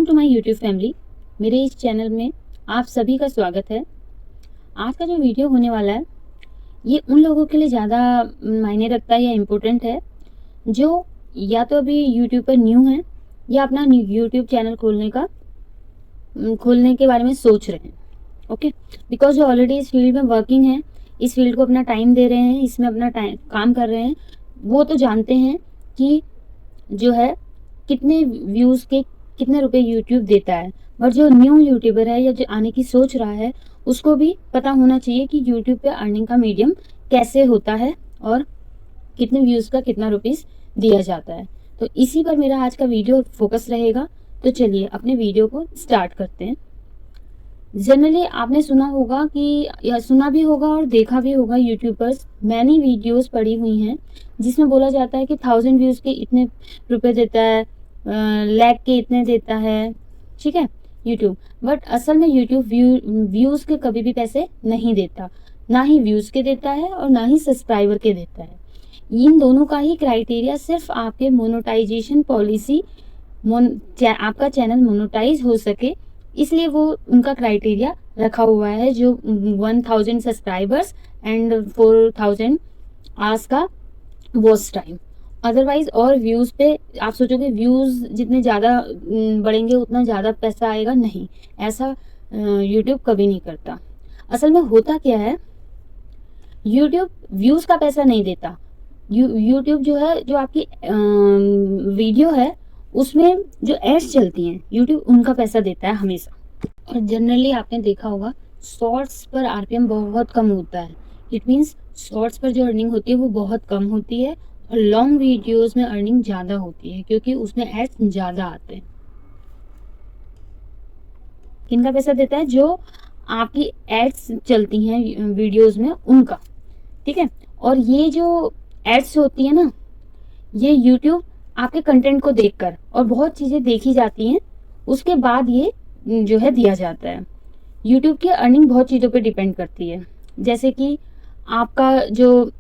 Welcome to my YouTube family. मेरे इस channel में आप सभी का स्वागत है। आज का जो वीडियो होने वाला है ये उन लोगों के लिए ज़्यादा मायने रखता है या इम्पोर्टेंट है जो या तो अभी यूट्यूब पर न्यू हैं या अपना यूट्यूब चैनल खोलने के बारे में सोच रहे हैं। ओके, बिकॉज जो ऑलरेडी इस फील्ड में वर्किंग है, इस फील्ड को अपना टाइम दे रहे हैं, इसमें अपना टाइम काम कर रहे हैं, वो तो जानते हैं कि जो है कितने व्यूज़ के कितने रुपए यूट्यूब देता है। बट जो न्यू यूट्यूबर है या जो आने की सोच रहा है उसको भी पता होना चाहिए कि यूट्यूब पे अर्निंग का मीडियम कैसे होता है और कितने व्यूज़ का कितना रुपीस दिया जाता है। तो इसी पर मेरा आज का वीडियो फोकस रहेगा। तो चलिए अपने वीडियो को स्टार्ट करते हैं। जनरली आपने सुना होगा कि या सुना भी होगा और देखा भी होगा, यूट्यूब पर मैनी वीडियोस पड़ी हुई हैं जिसमें बोला जाता है कि 1000 व्यूज़ के इतने रुपए देता है, लाख के इतने देता है, ठीक है यूट्यूब। बट असल में यूट्यूब व्यूज़ के कभी भी पैसे नहीं देता, ना ही व्यूज़ के देता है और ना ही सब्सक्राइबर के देता है। इन दोनों का ही क्राइटेरिया सिर्फ आपके मोनेटाइजेशन पॉलिसी, आपका चैनल मोनेटाइज हो सके, इसलिए वो उनका क्राइटेरिया रखा हुआ है जो 1000 सब्सक्राइबर्स एंड 4000 आवर्स का वॉच टाइम। अदरवाइज और व्यूज़ पे आप सोचोगे व्यूज़ जितने ज़्यादा बढ़ेंगे उतना ज़्यादा पैसा आएगा, नहीं, ऐसा यूट्यूब कभी नहीं करता। असल में होता क्या है, यूट्यूब व्यूज़ का पैसा नहीं देता। यूट्यूब जो है, जो आपकी वीडियो है उसमें जो एड्स चलती हैं यूट्यूब उनका पैसा देता है हमेशा। और जनरली आपने देखा होगा शॉर्ट्स पर आरपीएम बहुत कम होता है। इट मीन्स शॉर्ट्स पर जो अर्निंग होती है वो बहुत कम होती है और लॉन्ग वीडियोस में अर्निंग ज़्यादा होती है क्योंकि उसमें एड्स ज़्यादा आते हैं। किनका पैसा देता है? जो आपकी एड्स चलती हैं वीडियोस में उनका, ठीक है। और ये जो एड्स होती है ना, ये यूट्यूब आपके कंटेंट को देखकर और बहुत चीज़ें देखी जाती हैं उसके बाद ये जो है दिया जाता है। यूट्यूब की अर्निंग बहुत चीज़ों पे डिपेंड करती है, जैसे कि आपका जो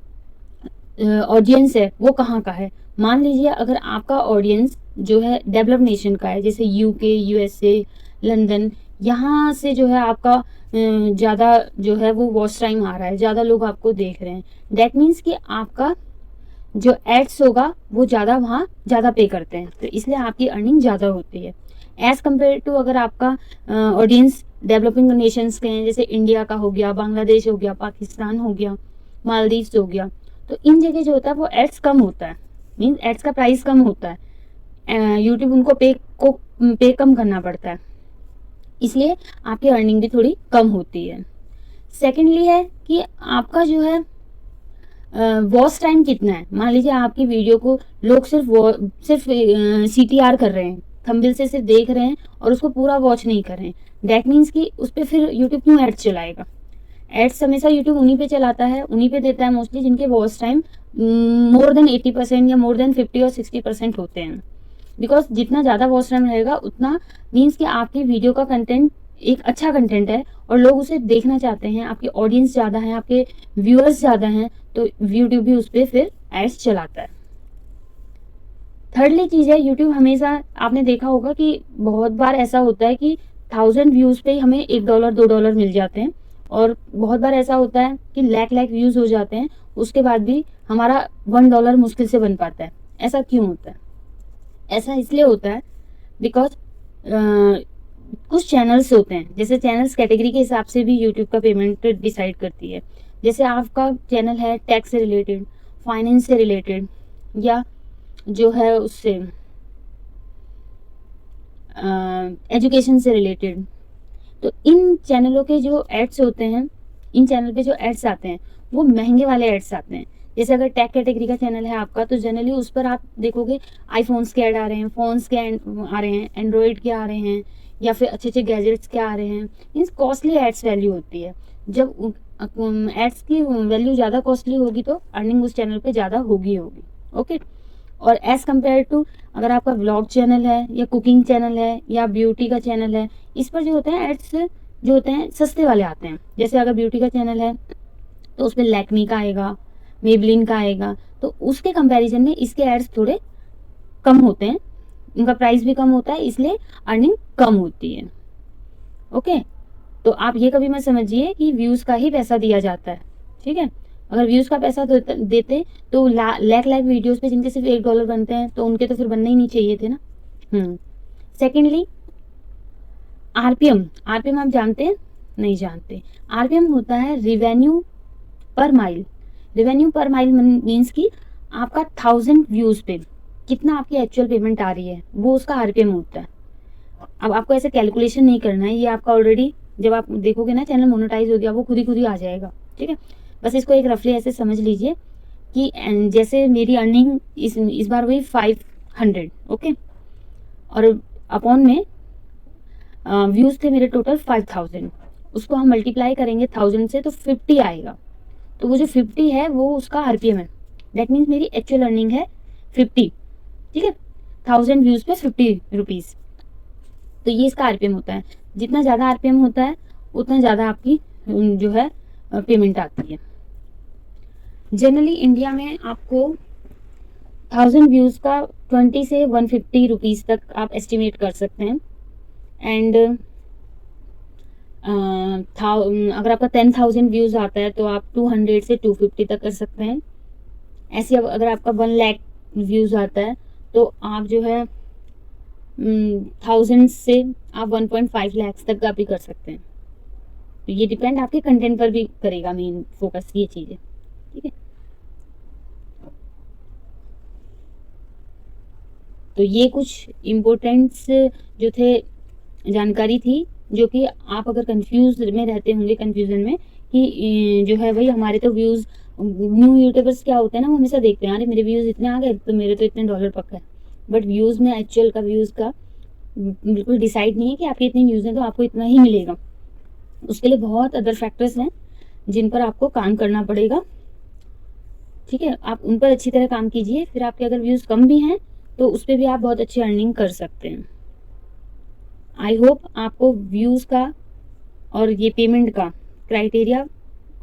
ऑडियंस है वो कहाँ का है। मान लीजिए अगर आपका ऑडियंस जो है डेवलप नेशन का है, जैसे यूके, यूएसए, लंदन, यहाँ से जो है आपका ज़्यादा जो है वो वॉच टाइम आ रहा है, ज़्यादा लोग आपको देख रहे हैं, दैट मीन्स कि आपका जो एड्स होगा वो ज़्यादा वहाँ ज़्यादा पे करते हैं, तो इसलिए आपकी अर्निंग ज़्यादा होती है एज़ कम्पेयर टू अगर आपका ऑडियंस डेवलपिंग नेशंस के हैं, जैसे इंडिया का हो गया, बांग्लादेश हो गया, पाकिस्तान हो गया, मालदीव्स हो गया। तो इन जगह जो होता है वो एड्स कम होता है, मीन्स एड्स का प्राइस कम होता है, यूट्यूब उनको पे कम करना पड़ता है, इसलिए आपकी अर्निंग भी थोड़ी कम होती है। सेकेंडली है कि आपका जो है वॉच टाइम कितना है। मान लीजिए आपकी वीडियो को लोग सिर्फ CTR कर रहे हैं, थंबनेल से सिर्फ देख रहे हैं और उसको पूरा वॉच नहीं कर रहे हैं, दैट मीन्स कि उस पर फिर यूट्यूब क्यों एड्स चलाएगा। एड्स हमेशा यूट्यूब उन्हीं पे चलाता है, उन्हीं पे देता है मोस्टली जिनके वॉच टाइम मोर देन 80% या मोर देन 50 और 60% होते हैं। बिकॉज जितना ज़्यादा वॉच टाइम रहेगा उतना मीन्स कि आपकी वीडियो का कंटेंट एक अच्छा कंटेंट है और लोग उसे देखना चाहते हैं, आपकी ऑडियंस ज़्यादा है, आपके व्यूअर्स ज़्यादा हैं, तो यूट्यूब भी उस पर फिर एड्स चलाता है। थर्डली चीज़ है, यूट्यूब हमेशा आपने देखा होगा कि बहुत बार ऐसा होता है कि 1000 व्यूज़ पे हमें $1 $2 मिल जाते हैं और बहुत बार ऐसा होता है कि लाख व्यूज़ हो जाते हैं, उसके बाद भी हमारा $1 मुश्किल से बन पाता है। ऐसा क्यों होता है? ऐसा इसलिए होता है बिकॉज कुछ चैनल्स होते हैं, जैसे चैनल्स कैटेगरी के हिसाब से भी यूट्यूब का पेमेंट डिसाइड करती है। जैसे आपका चैनल है टैक्स से रिलेटेड, फाइनेंस से रिलेटेड, या जो है उससे एजुकेशन से रिलेटेड, तो इन चैनलों के जो एड्स होते हैं, इन चैनल पे जो एड्स आते हैं वो महंगे वाले एड्स आते हैं। जैसे अगर टेक कैटेगरी का चैनल है आपका तो जनरली उस पर आप देखोगे आईफोन्स के ऐड आ रहे हैं, फ़ोन्स के आ रहे हैं, एंड्रॉयड के आ रहे हैं, या फिर अच्छे अच्छे गैजेट्स के आ रहे हैं। मीन्स कॉस्टली एड्स वैल्यू होती है। जब एड्स की वैल्यू ज़्यादा कॉस्टली होगी तो अर्निंग उस चैनल पे ज़्यादा होगी। ओके, और एज़ कम्पेयर टू अगर आपका व्लॉग चैनल है या कुकिंग चैनल है या ब्यूटी का चैनल है, इस पर जो होते हैं एड्स जो होते हैं सस्ते वाले आते हैं। जैसे अगर ब्यूटी का चैनल है तो उसमें लैक्मी का आएगा, मेबलिन का आएगा, तो उसके कंपैरिजन में इसके एड्स थोड़े कम होते हैं उनका प्राइस भी कम होता है, इसलिए अर्निंग कम होती है। ओके, तो आप ये कभी मत समझिए कि व्यूज़ का ही पैसा दिया जाता है, ठीक है। अगर व्यूज़ का पैसा देते तो लाख लाख वीडियोस पे जिनके सिर्फ $1 बनते हैं, तो उनके तो फिर बनने ही नहीं चाहिए थे ना। Secondly, RPM. आरपीएम आप जानते हैं? नहीं जानते। आरपीएम होता है revenue per mile. Revenue per mile means कि आपका 1000 व्यूज पे कितना आपकी एक्चुअल पेमेंट आ रही है, वो उसका आरपीएम होता है। अब आपको ऐसे कैलकुलेशन नहीं करना है, ये आपका ऑलरेडी जब आप देखोगे ना चैनल मोनेटाइज हो गया, वो खुद ही आ जाएगा, ठीक है। बस इसको एक रफली ऐसे समझ लीजिए कि जैसे मेरी अर्निंग इस बार हुई 500, ओके, और अपॉन में व्यूज थे मेरे टोटल 5000, उसको हम मल्टीप्लाई करेंगे 1000 से तो 50 आएगा। तो वो जो 50 है वो उसका आरपीएम है। दैट मीन्स मेरी एक्चुअल अर्निंग है 50, ठीक है। 1000 व्यूज पे 50 रुपीज, तो ये इसका आरपीएम होता है। जितना ज़्यादा आरपीएम होता है उतना ज़्यादा आपकी जो है पेमेंट आती है। जनरली इंडिया में आपको 1000 व्यूज का 20 से 150 रुपीज तक आप एस्टिमेट कर सकते हैं। एंड अगर आपका 10,000 व्यूज आता है तो आप 200 से 250 तक कर सकते हैं। ऐसे अगर आपका 1 लाख व्यूज आता है तो आप जो है 1000 से आप 1.5 लाख तक का भी कर सकते हैं। तो ये डिपेंड आपके कंटेंट पर भी करेगा, मेन फोकस ये चीज़ है, ठीक है। तो ये कुछ इम्पोर्टेंट्स जो थे जानकारी थी, जो कि आप अगर कंफ्यूज में रहते होंगे, कंफ्यूजन में कि जो है भाई हमारे तो व्यूज़, न्यू यूट्यूबर्स क्या होते हैं ना, वो हमेशा देखते हैं अरे मेरे व्यूज़ इतने आ गए तो मेरे तो इतने डॉलर पक्का है। बट व्यूज़ में एक्चुअल का व्यूज़ का बिल्कुल डिसाइड नहीं है कि आपके इतने व्यूज़ हैं तो आपको इतना ही मिलेगा। उसके लिए बहुत अदर फैक्टर्स हैं जिन पर आपको काम करना पड़ेगा, ठीक है। आप उन पर अच्छी तरह काम कीजिए, फिर आपके अगर व्यूज़ कम भी हैं तो उस पर भी आप बहुत अच्छी अर्निंग कर सकते हैं। आई होप आपको व्यूज़ का और ये पेमेंट का क्राइटेरिया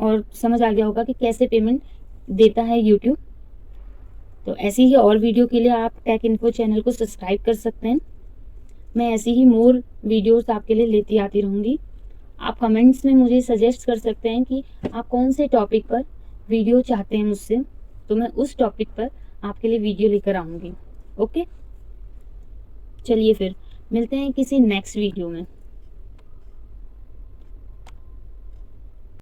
और समझ आ गया होगा कि कैसे पेमेंट देता है यूट्यूब। तो ऐसी ही और वीडियो के लिए आप टेक इन्फो चैनल को सब्सक्राइब कर सकते हैं। मैं ऐसी ही मोर वीडियोस आपके लिए लेती आती रहूँगी। आप कमेंट्स में मुझे सजेस्ट कर सकते हैं कि आप कौन से टॉपिक पर वीडियो चाहते हैं मुझसे, तो मैं उस टॉपिक पर आपके लिए वीडियो लेकर आऊँगी। ओके, चलिए फिर मिलते हैं किसी नेक्स्ट वीडियो में।